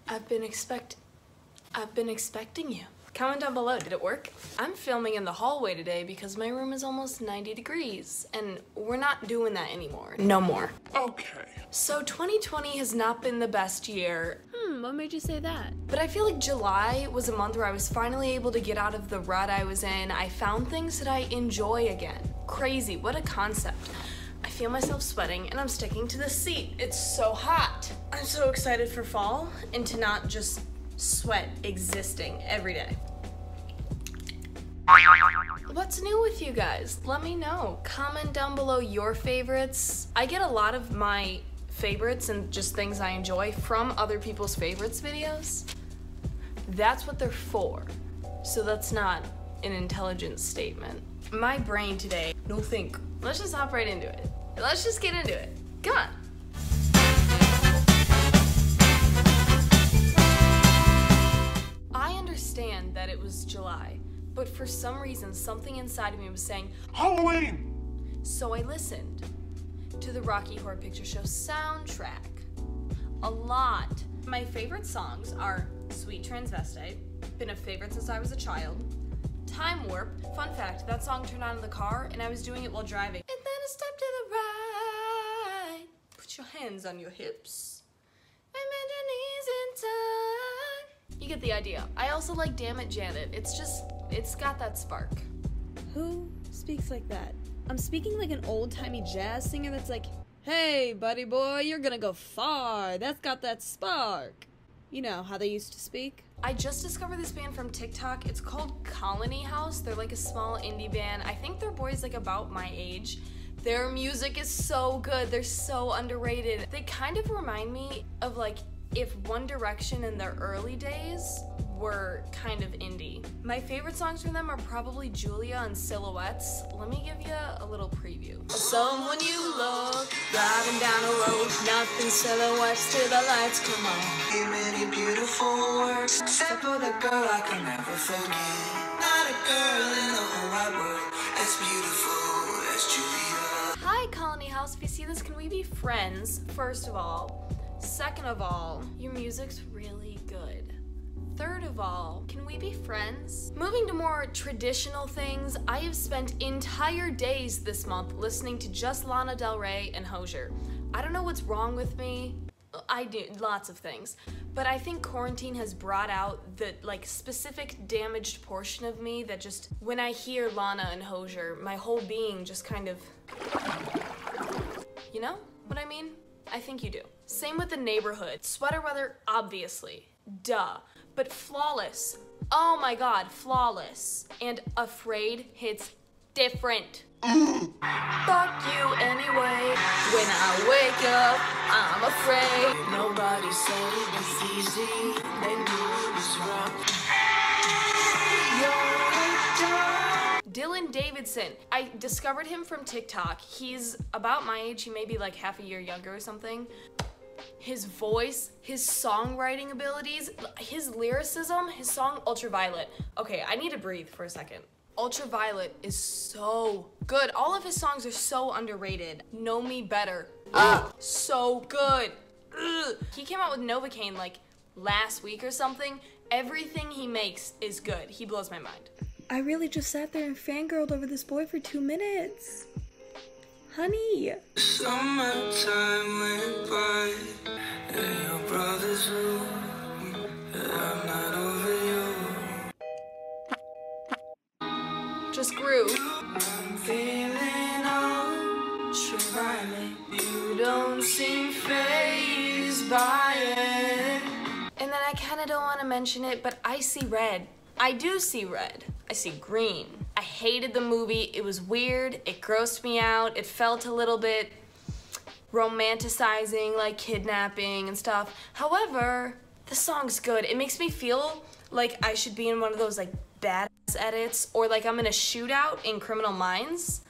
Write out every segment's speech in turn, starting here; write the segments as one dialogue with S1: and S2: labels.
S1: I've been expecting you. Comment down below, did it work? I'm filming in the hallway today because my room is almost 90 degrees and we're not doing that anymore. No more.
S2: Okay.
S1: So 2020 has not been the best year.
S3: What made you say that?
S1: But I feel like July was a month where I was finally able to get out of the rut I was in. I found things that I enjoy again. Crazy, what a concept. I feel myself sweating and I'm sticking to the seat. It's so hot. I'm so excited for fall and to not just sweat existing every day. What's new with you guys? Let me know. Comment down below your favorites. I get a lot of my favorites and just things I enjoy from other people's favorites videos. That's what they're for. So that's not an intelligent statement. My brain today, no think. Let's just hop right into it. Let's just get into it. Come on. I understand that it was July, but for some reason, something inside of me was saying,
S2: Halloween!
S1: So I listened to the Rocky Horror Picture Show soundtrack a lot. My favorite songs are Sweet Transvestite, been a favorite since I was a child. Time Warp, fun fact, that song turned on in the car and I was doing it while driving. And then a step to the right, put your hands on your hips, and bend your knees in time. You get the idea. I also like Damn It Janet. It's got that spark.
S3: Who speaks like that? I'm speaking like an old-timey jazz singer that's like, hey, buddy boy, you're gonna go far. That's got that spark. You know how they used to speak?
S1: I just discovered this band from TikTok. It's called Colony House. They're like a small indie band. I think their boys like about my age. Their music is so good. They're so underrated. They kind of remind me of like if One Direction in their early days were kind of indie. My favorite songs from them are probably Julia and Silhouettes. Let me give you a little preview. Someone you love, driving down a road, nothing silhouettes till the lights come on.
S4: Give many beautiful words, except for the girl I can never forget. Not a girl in the whole wide world as beautiful as Julia.
S1: Hi Colony House, if you see this, can we be friends, first of all? Second of all, your music's really good. Third of all, can we be friends? Moving to more traditional things, I have spent entire days this month listening to just Lana Del Rey and Hozier. I don't know what's wrong with me. I do lots of things, but I think quarantine has brought out the like specific damaged portion of me that just, when I hear Lana and Hozier, my whole being just kind of, you know what I mean? I think you do. Same with The Neighborhood. Sweater weather, obviously, duh. But Flawless, oh my god, Flawless. And Afraid hits different. Fuck you anyway. When I wake up, I'm afraid.
S4: Nobody said it was easy, they knew it was rough.
S1: Dylan Davidson, I discovered him from TikTok. He's about my age, he may be like half a year younger or something. His voice, his songwriting abilities, his lyricism, his song Ultraviolet. Okay, I need to breathe for a second. Ultraviolet is so good. All of his songs are so underrated. Know Me Better. So good. He came out with Novocaine like last week or something. Everything he makes is good. He blows my mind.
S3: I really just sat there and fangirled over this boy for 2 minutes. Honey.
S4: Summertime went by in your brother's room, and I'm not over you.
S1: Just grew.
S4: I'm feeling ultraviolet. You don't seem fazed by it.
S1: And then I kind of don't want to mention it, but I see red. I do see red. I see green. I hated the movie. It was weird. It grossed me out. It felt a little bit romanticizing, like kidnapping and stuff. However, the song's good. It makes me feel like I should be in one of those like badass edits, or like I'm in a shootout in Criminal Minds,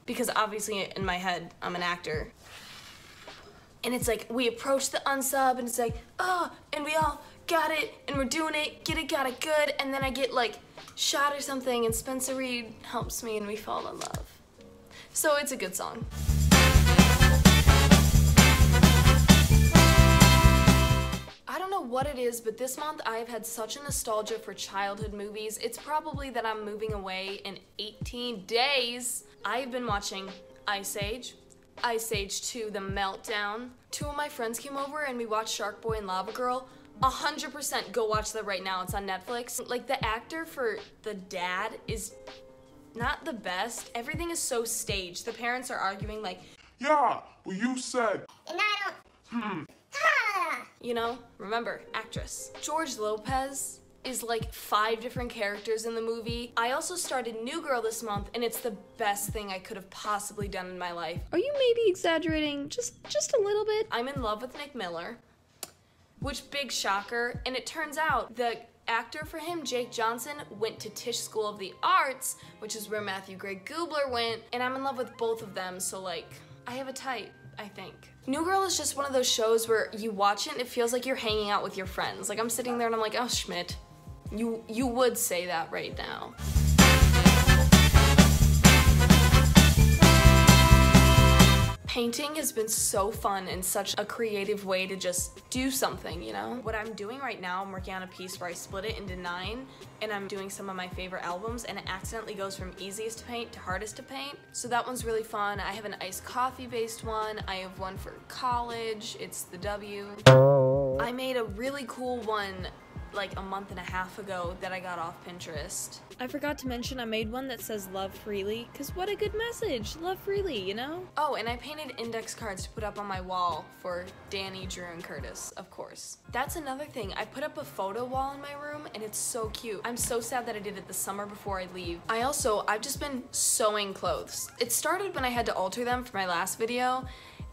S1: because obviously in my head I'm an actor. And it's like we approach the unsub and it's like, oh, and we all got it and we're doing it, get it, got it good, and then I get like shot or something and Spencer Reed helps me and we fall in love. So it's a good song. I don't know what it is, but this month I have had such a nostalgia for childhood movies. It's probably that I'm moving away in 18 days. I've been watching Ice Age, Ice Age 2, The Meltdown. 2 of my friends came over and we watched Shark Boy and Lava Girl. 100% go watch that right now. It's on Netflix. Like, the actor for the dad is not the best. Everything is so staged. The parents are arguing like,
S2: yeah, well you said.
S5: And I don't.
S1: You know, remember, actress. George Lopez is like 5 different characters in the movie. I also started New Girl this month, and it's the best thing I could have possibly done in my life.
S3: Are you maybe exaggerating just a little bit?
S1: I'm in love with Nick Miller, which big shocker, and it turns out the actor for him, Jake Johnson, went to Tisch School of the Arts, which is where Matthew Gray Gubler went, and I'm in love with both of them, so like, I have a type, I think. New Girl is just one of those shows where you watch it and it feels like you're hanging out with your friends. Like, I'm sitting there and I'm like, oh, Schmidt, you would say that right now. Painting has been so fun and such a creative way to just do something, you know? What I'm doing right now, I'm working on a piece where I split it into 9, and I'm doing some of my favorite albums, and it accidentally goes from easiest to paint to hardest to paint. So that one's really fun. I have an iced coffee based one. I have one for college. It's the W. I made a really cool one like a month and a half ago that I got off Pinterest.
S3: I forgot to mention I made one that says love freely, cause what a good message, love freely, you know?
S1: Oh, and I painted index cards to put up on my wall for Danny, Drew, and Curtis, of course. That's another thing, I put up a photo wall in my room and it's so cute. I'm so sad that I did it the summer before I leave. I've just been sewing clothes. It started when I had to alter them for my last video,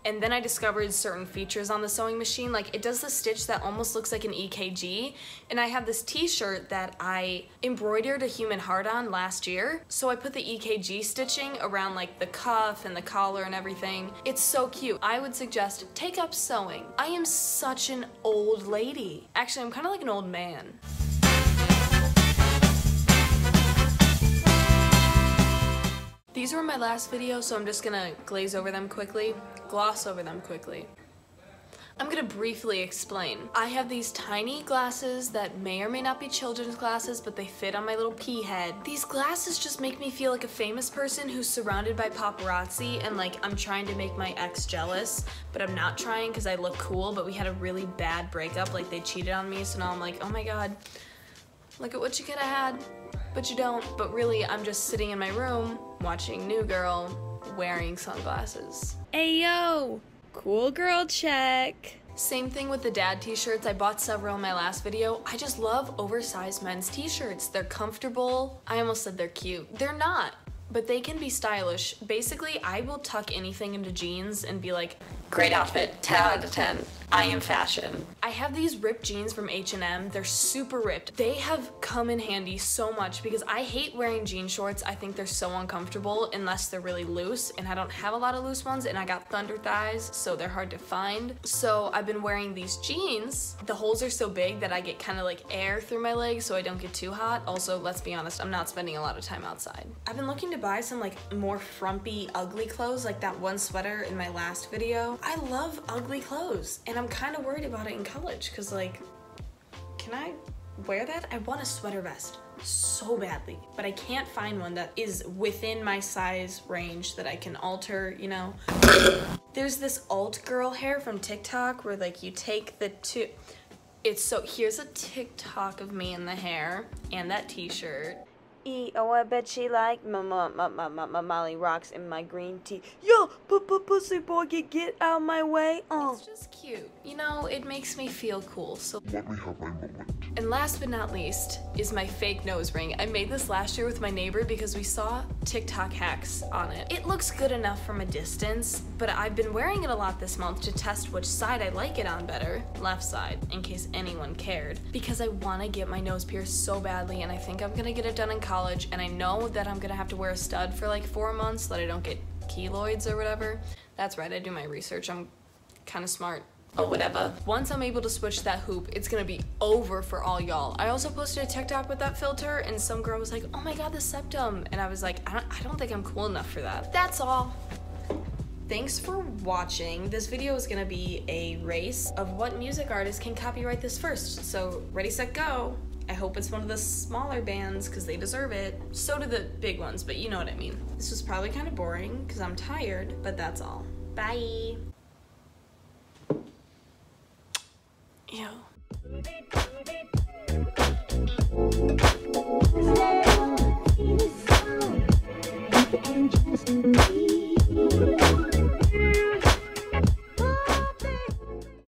S1: and then I discovered certain features on the sewing machine. Like, it does the stitch that almost looks like an EKG. And I have this t-shirt that I embroidered a human heart on last year. So I put the EKG stitching around like the cuff and the collar and everything. It's so cute. I would suggest take up sewing. I am such an old lady. Actually, I'm kind of like an old man. These were my last video, so I'm just gonna gloss over them quickly. I'm gonna briefly explain. I have these tiny glasses that may or may not be children's glasses, but they fit on my little pea head. These glasses just make me feel like a famous person who's surrounded by paparazzi, and like I'm trying to make my ex jealous, but I'm not trying because I look cool, but we had a really bad breakup, like they cheated on me, so now I'm like, oh my god, look at what you could have had, but you don't. But really, I'm just sitting in my room watching New Girl, wearing sunglasses.
S3: Ayo, cool girl check.
S1: Same thing with the dad t-shirts. I bought several in my last video. I just love oversized men's t-shirts. They're comfortable. I almost said they're cute. They're not, but they can be stylish. Basically, I will tuck anything into jeans and be like, great outfit, 10 out of 10. I am fashion. I have these ripped jeans from H&M. They're super ripped. They have come in handy so much because I hate wearing jean shorts. I think they're so uncomfortable unless they're really loose, and I don't have a lot of loose ones, and I got thunder thighs, so they're hard to find. So I've been wearing these jeans. The holes are so big that I get kind of like air through my legs so I don't get too hot. Also, let's be honest, I'm not spending a lot of time outside. I've been looking to buy some like more frumpy, ugly clothes, like that one sweater in my last video. I love ugly clothes, and I'm kind of worried about it in college because, like, can I wear that? I want a sweater vest so badly, but I can't find one that is within my size range that I can alter, you know? There's this alt girl hair from TikTok where, like, you take the two. Here's a TikTok of me in the hair and that t-shirt.
S3: Oh, I bet she like my Molly rocks in my green tea. Yo, pussy boy, get out my way.
S1: It's just cute. You know, it makes me feel cool, so
S2: Let me have my moment.
S1: And last but not least is my fake nose ring. I made this last year with my neighbor because we saw TikTok hacks on it. It looks good enough from a distance, but I've been wearing it a lot this month to test which side I like it on better. Left side, in case anyone cared. Because I want to get my nose pierced so badly, and I think I'm gonna get it done in college, and I know that I'm gonna have to wear a stud for like 4 months so that I don't get keloids or whatever. That's right, I do my research. I'm kind of smart. Oh, whatever. Once I'm able to switch that hoop, it's gonna be over for all y'all. I also posted a TikTok with that filter, and some girl was like, oh my god, the septum. And I was like, I don't think I'm cool enough for that. That's all. Thanks for watching. This video is gonna be a race of what music artist can copyright this first. So ready, set, go. I hope it's one of the smaller bands because they deserve it. So do the big ones, but you know what I mean. This was probably kind of boring because I'm tired, but that's all. Bye. Ew.